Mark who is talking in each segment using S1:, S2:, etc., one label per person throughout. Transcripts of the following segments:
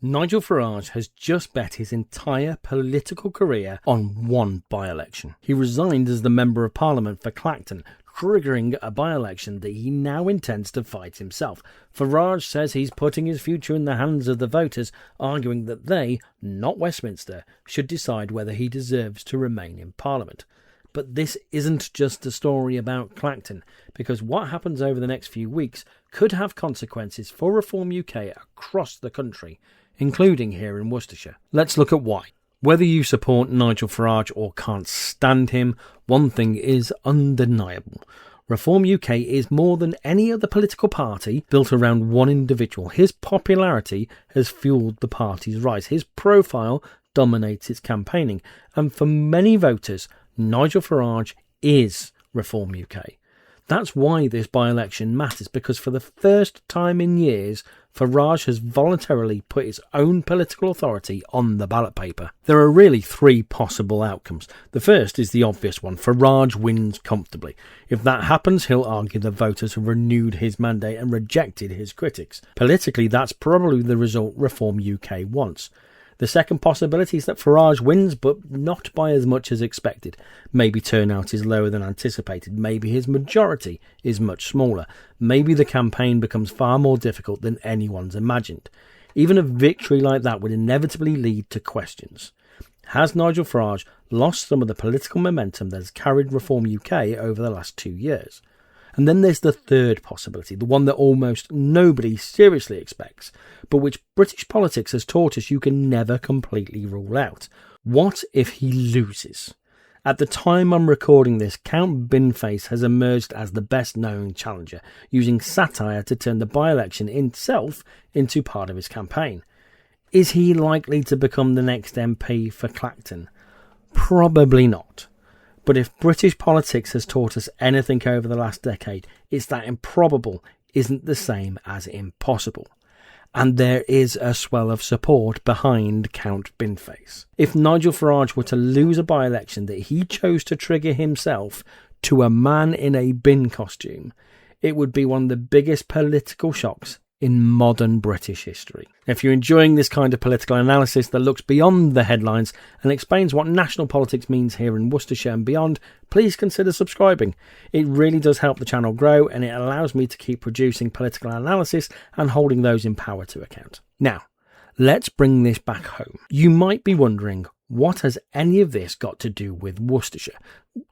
S1: Nigel Farage has just bet his entire political career on one by-election. He resigned as the Member of Parliament for Clacton, triggering a by-election that he now intends to fight himself. Farage says he's putting his future in the hands of the voters, arguing that they, not Westminster, should decide whether he deserves to remain in Parliament. But this isn't just a story about Clacton, because what happens over the next few weeks could have consequences for ReformUK across the country, including here in Worcestershire. Let's look at why. Whether you support Nigel Farage or can't stand him, one thing is undeniable. ReformUK is more than any other political party built around one individual. His popularity has fueled the party's rise. His profile dominates its campaigning. And for many voters, Nigel Farage is ReformUK. That's why this by-election matters, because for the first time in years, Farage has voluntarily put his own political authority on the ballot paper. There are really three possible outcomes. The first is the obvious one. Farage wins comfortably. If that happens, he'll argue the voters have renewed his mandate and rejected his critics. Politically, that's probably the result ReformUK wants. The second possibility is that Farage wins, but not by as much as expected. Maybe turnout is lower than anticipated. Maybe his majority is much smaller. Maybe the campaign becomes far more difficult than anyone's imagined. Even a victory like that would inevitably lead to questions. Has Nigel Farage lost some of the political momentum that has carried ReformUK over the last 2 years? And then there's the third possibility, the one that almost nobody seriously expects, but which British politics has taught us you can never completely rule out. What if he loses? At the time I'm recording this, Count Binface has emerged as the best known challenger, using satire to turn the by-election itself into part of his campaign. Is he likely to become the next MP for Clacton? Probably not. But if British politics has taught us anything over the last decade, it's that improbable isn't the same as impossible. And there is a swell of support behind Count Binface. If Nigel Farage were to lose a by-election that he chose to trigger himself to a man in a bin costume, it would be one of the biggest political shocks in modern British history. If you're enjoying this kind of political analysis that looks beyond the headlines and explains what national politics means here in Worcestershire and beyond, please consider subscribing. It really does help the channel grow, and it allows me to keep producing political analysis and holding those in power to account. Now, let's bring this back home. You might be wondering, what has any of this got to do with Worcestershire?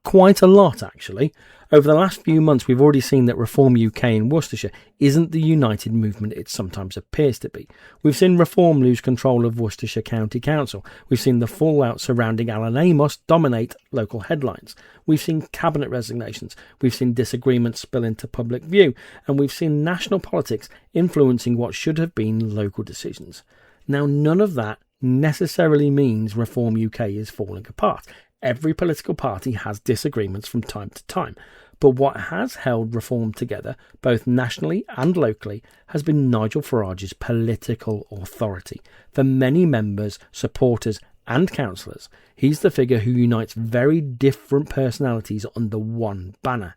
S1: Quite a lot, actually. Over the last few months, we've already seen that ReformUK in Worcestershire isn't the united movement it sometimes appears to be. We've seen Reform lose control of Worcestershire County Council. We've seen the fallout surrounding Alan Amos dominate local headlines. We've seen cabinet resignations. We've seen disagreements spill into public view. And we've seen national politics influencing what should have been local decisions. Now, none of that necessarily means ReformUK is falling apart. Every political party has disagreements from time to time, but what has held Reform together, both nationally and locally, has been Nigel Farage's political authority. For many members, supporters and councillors, he's the figure who unites very different personalities under one banner.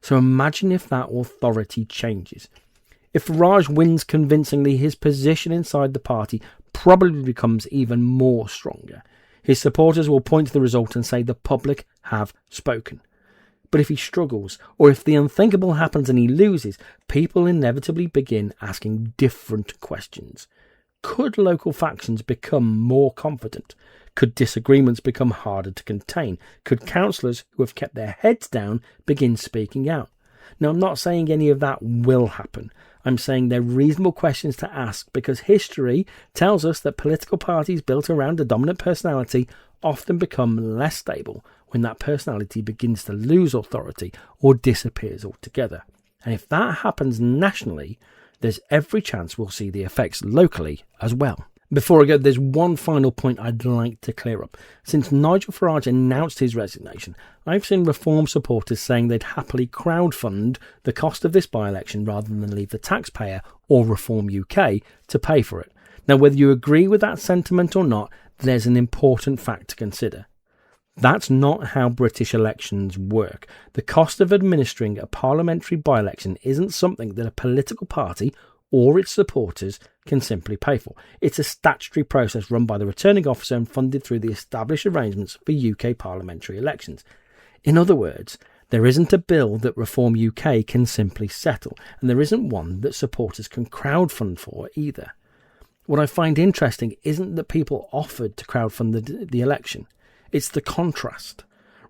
S1: So imagine if that authority changes. If Farage wins convincingly, his position inside the party probably becomes even more stronger. His supporters will point to the result and say the public have spoken. But if he struggles, or if the unthinkable happens and he loses, people inevitably begin asking different questions. Could local factions become more confident? Could disagreements become harder to contain? Could councillors who have kept their heads down begin speaking out? Now, I'm not saying any of that will happen. I'm saying they're reasonable questions to ask, because history tells us that political parties built around a dominant personality often become less stable when that personality begins to lose authority or disappears altogether. And if that happens nationally, there's every chance we'll see the effects locally as well. Before I go, there's one final point I'd like to clear up. Since Nigel Farage announced his resignation, I've seen Reform supporters saying they'd happily crowdfund the cost of this by-election rather than leave the taxpayer or ReformUK to pay for it. Now, whether you agree with that sentiment or not, there's an important fact to consider. That's not how British elections work. The cost of administering a parliamentary by-election isn't something that a political party or its supporters can simply pay for. It's a statutory process run by the returning officer and funded through the established arrangements for UK parliamentary elections. In other words, there isn't a bill that ReformUK can simply settle, and there isn't one that supporters can crowdfund for either. What I find interesting isn't that people offered to crowdfund the election, it's the contrast.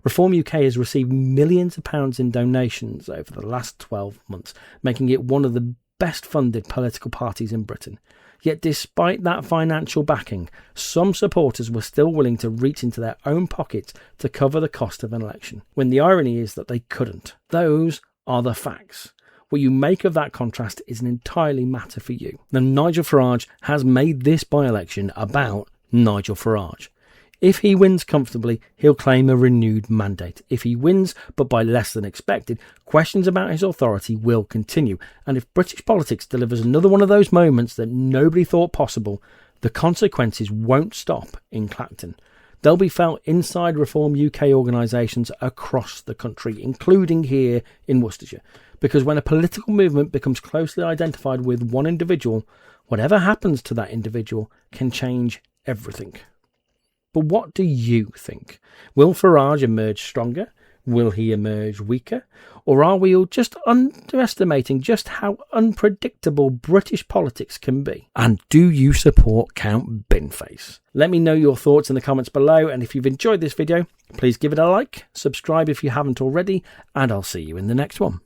S1: ReformUK has received millions of pounds in donations over the last 12 months, making it one of the best funded political parties in Britain. Yet despite that financial backing, some supporters were still willing to reach into their own pockets to cover the cost of an election, when the irony is that they couldn't. Those are the facts. What you make of that contrast is an entirely matter for you. Now, Nigel Farage has made this by-election about Nigel Farage. If he wins comfortably, he'll claim a renewed mandate. If he wins, but by less than expected, questions about his authority will continue. And if British politics delivers another one of those moments that nobody thought possible, the consequences won't stop in Clacton. They'll be felt inside ReformUK organisations across the country, including here in Worcestershire. Because when a political movement becomes closely identified with one individual, whatever happens to that individual can change everything. But what do you think? Will Farage emerge stronger? Will he emerge weaker? Or are we all just underestimating just how unpredictable British politics can be? And do you support Count Binface? Let me know your thoughts in the comments below, and if you've enjoyed this video, please give it a like, subscribe if you haven't already, and I'll see you in the next one.